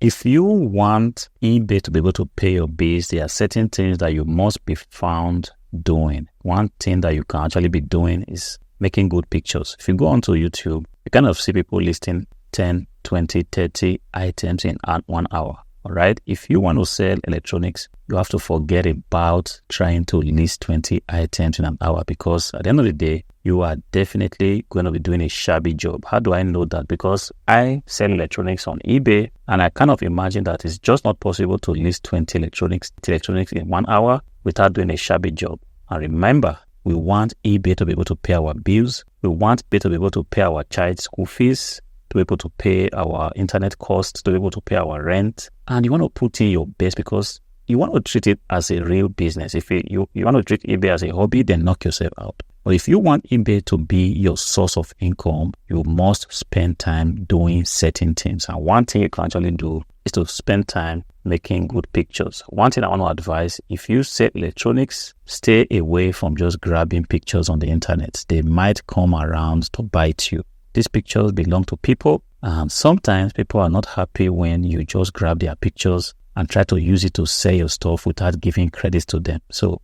If you want eBay to be able to pay your bills, there are certain things that you must be found doing. One thing that you can actually be doing is making good pictures. If you go onto YouTube, you kind of see people listing 10, 20, 30 items in 1 hour. All right. If you want to sell electronics, you have to forget about trying to list 20 items in an hour, because at the end of the day, you are definitely going to be doing a shabby job. How do I know that? Because I sell electronics on eBay, and I kind of imagine that it's just not possible to list 20 electronics in 1 hour without doing a shabby job. And remember, we want eBay to be able to pay our bills. We want eBay to be able to pay our child's school fees, to be able to pay our internet costs, to be able to pay our rent. And you want to put in your best, because you want to treat it as a real business. If you want to treat eBay as a hobby, then knock yourself out. But if you want eBay to be your source of income, you must spend time doing certain things. And one thing you can actually do is to spend time making good pictures. One thing I want to advise, if you sell electronics, stay away from just grabbing pictures on the internet. They might come around to bite you. These pictures belong to people, and sometimes people are not happy when you just grab their pictures and try to use it to sell your stuff without giving credit to them. So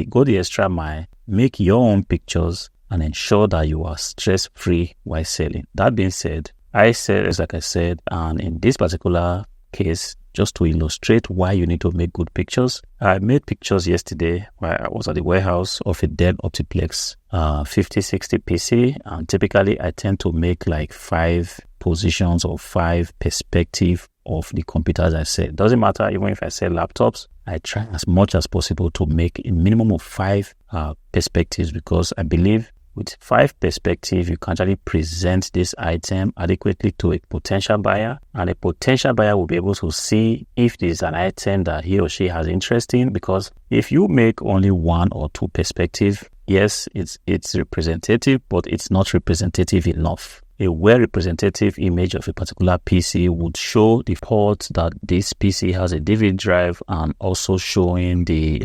go the extra mile, make your own pictures, and ensure that you are stress-free while selling. That being said, like I said, and in this particular case, just to illustrate why you need to make good pictures, I made pictures yesterday where I was at the warehouse of a Dell Optiplex 5060 PC, and typically I tend to make like 5 positions or 5 perspectives of the computers I sell. Doesn't matter, even if I sell laptops, I try as much as possible to make a minimum of 5 perspectives, because I believe with 5 perspectives, you can actually present this item adequately to a potential buyer, and a potential buyer will be able to see if there's an item that he or she has interest in. Because if you make only 1 or 2 perspectives, yes, it's representative, but it's not representative enough. A well-representative image of a particular PC would show the ports that this PC has a DVD drive, and also showing the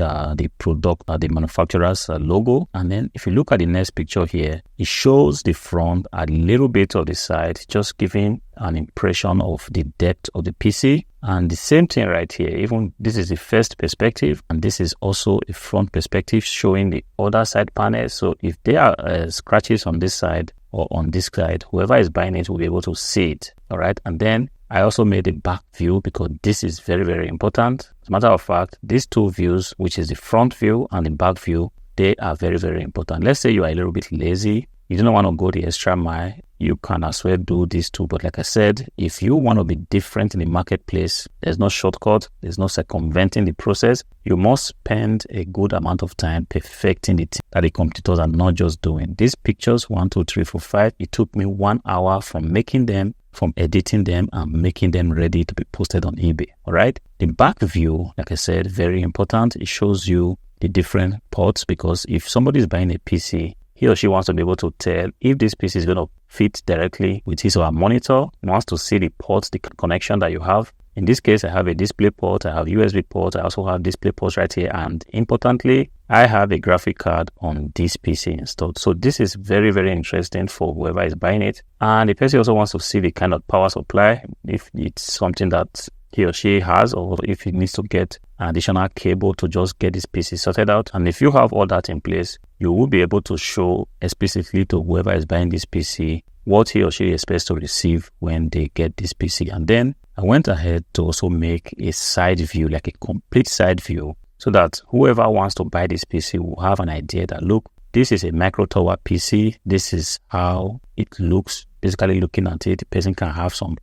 product, the manufacturer's logo. And then if you look at the next picture here, it shows the front, a little bit of the side, just giving an impression of the depth of the PC. And the same thing right here, even this is the first perspective, and this is also a front perspective showing the other side panel. So if there are scratches on this side or on this side, whoever is buying it will be able to see it. All right. And then I also made a back view, because this is very, very important. As a matter of fact, these 2 views, which is the front view and the back view, they are very, very important. Let's say you are a little bit lazy, you don't want to go the extra mile, you can as well do these 2. But like I said, if you want to be different in the marketplace, there's no shortcut, there's no circumventing the process. You must spend a good amount of time perfecting it that the competitors are not just doing. These pictures, 1, 2, 3, 4, 5, it took me 1 hour from making them, from editing them, and making them ready to be posted on eBay. All right. The back view, like I said, very important. It shows you the different ports, because if somebody is buying a PC, he or she wants to be able to tell if this PC is going to fit directly with his or her monitor. He wants to see the ports, the connection that you have. In this case, I have a display port, I have USB port, I also have display ports right here. And importantly, I have a graphic card on this PC installed. So this is very, very interesting for whoever is buying it. And the person also wants to see the kind of power supply, if it's something that he or she has, or if he needs to get an additional cable to just get this PC sorted out. And if you have all that in place, you will be able to show explicitly to whoever is buying this PC what he or she expects to receive when they get this PC. And then I went ahead to also make a side view, like a complete side view, so that whoever wants to buy this PC will have an idea that, look, this is a micro tower PC. This is how it looks. Basically, looking at it, the person can have some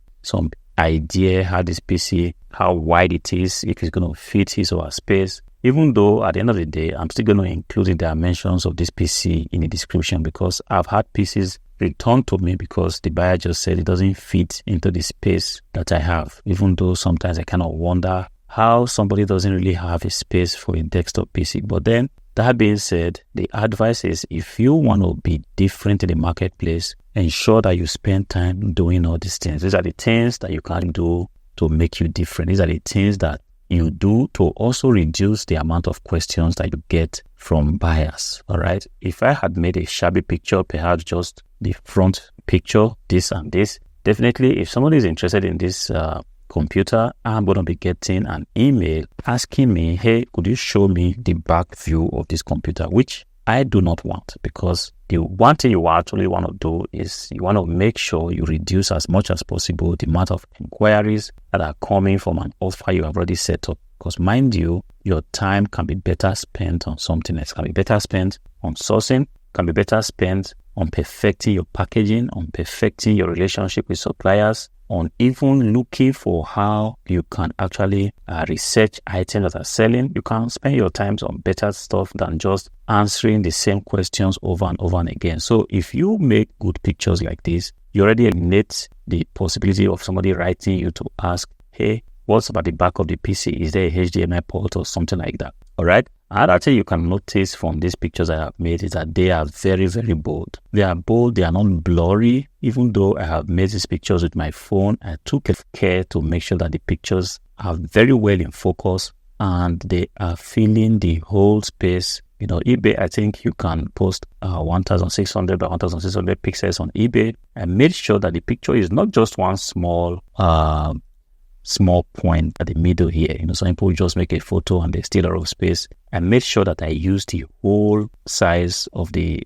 idea how this PC, how wide it is, if it's going to fit his or her space. Even though at the end of the day, I'm still going to include the dimensions of this PC in the description, because I've had PCs returned to me because the buyer just said it doesn't fit into the space that I have. Even though sometimes I kind of wonder how somebody doesn't really have a space for a desktop PC. But then, that being said, the advice is, if you want to be different in the marketplace, ensure that you spend time doing all these things. These are the things that you can do to make you different. These are the things that you do to also reduce the amount of questions that you get from buyers. All right. If I had made a shabby picture, perhaps just the front picture, this and this, definitely if somebody is interested in this computer, I'm going to be getting an email asking me, hey, could you show me the back view of this computer, which I do not want, because the one thing you actually want to do is you want to make sure you reduce as much as possible the amount of inquiries that are coming from an offer you have already set up. Because mind you, your time can be better spent on something else. Can be better spent on sourcing, can be better spent on perfecting your packaging, on perfecting your relationship with suppliers, on even looking for how you can actually research items that are selling. You can spend your time on better stuff than just answering the same questions over and over and again. So if you make good pictures like this, you already eliminate the possibility of somebody writing you to ask, hey, what's about the back of the PC? Is there a HDMI port or something like that? All right. Another thing you can notice from these pictures I have made is that they are very, very bold. They are bold. They are not blurry. Even though I have made these pictures with my phone, I took care to make sure that the pictures are very well in focus and they are filling the whole space. You know, eBay, I think you can post 1,600 by 1,600 pixels on eBay. I made sure that the picture is not just one small point at the middle here. You know, some people just make a photo and they still are of space. I made sure that I used the whole size of the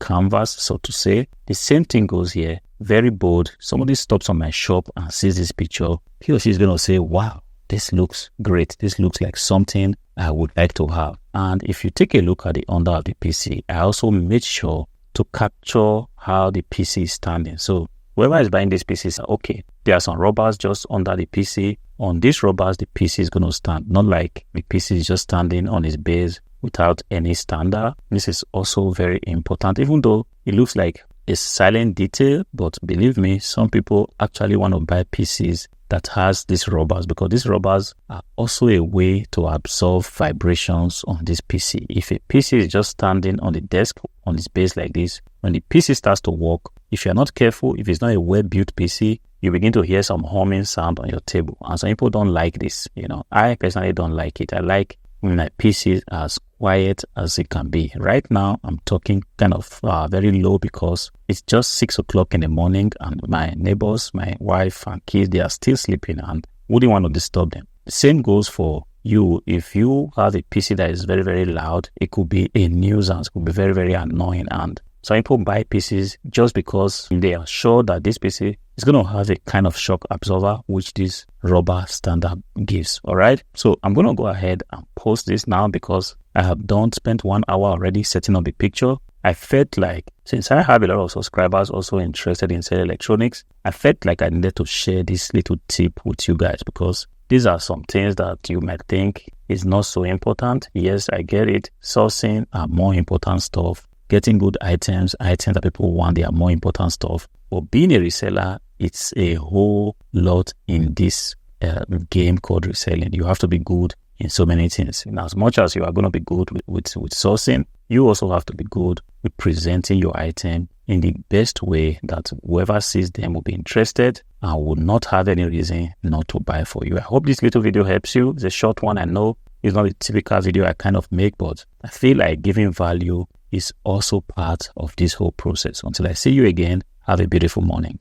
canvas, so to say. The same thing goes here. Very bold. Somebody stops on my shop and sees this picture. He or she is going to say, wow, this looks great. This looks like something I would like to have. And if you take a look at the under of the PC, I also made sure to capture how the PC is standing. So whoever is buying this PC is okay. There are some rubbers just under the PC. On these rubbers, the PC is going to stand. Not like the PC is just standing on its base without any stander. This is also very important, even though it looks like a silent detail. But believe me, some people actually want to buy PCs that has these rubbers, because these rubbers are also a way to absorb vibrations on this PC. If a PC is just standing on the desk on its base like this, when the PC starts to work, if you're not careful, if it's not a well-built PC, you begin to hear some humming sound on your table. And some people don't like this. You know, I personally don't like it. I like when my PC is as quiet as it can be. Right now, I'm talking kind of very low because it's just 6 o'clock in the morning and my neighbors, my wife and kids, they are still sleeping and wouldn't want to disturb them. The same goes for you. If you have a PC that is very, very loud, it could be a nuisance, it could be very, very annoying. And some people buy PCs just because they are sure that this PC is going to have a kind of shock absorber, which this rubber standard gives. All right. So I'm going to go ahead and post this now because I have spent 1 hour already setting up the picture. I felt like, since I have a lot of subscribers also interested in cell electronics, I felt like I needed to share this little tip with you guys, because these are some things that you might think is not so important. Yes, I get it. Sourcing are more important stuff. Getting good items that people want, they are more important stuff. But being a reseller, it's a whole lot in this game called reselling. You have to be good in so many things. And as much as you are going to be good with sourcing, you also have to be good with presenting your item in the best way that whoever sees them will be interested and will not have any reason not to buy for you. I hope this little video helps you. It's a short one. I know it's not a typical video I kind of make, but I feel like giving value is also part of this whole process. Until I see you again, have a beautiful morning.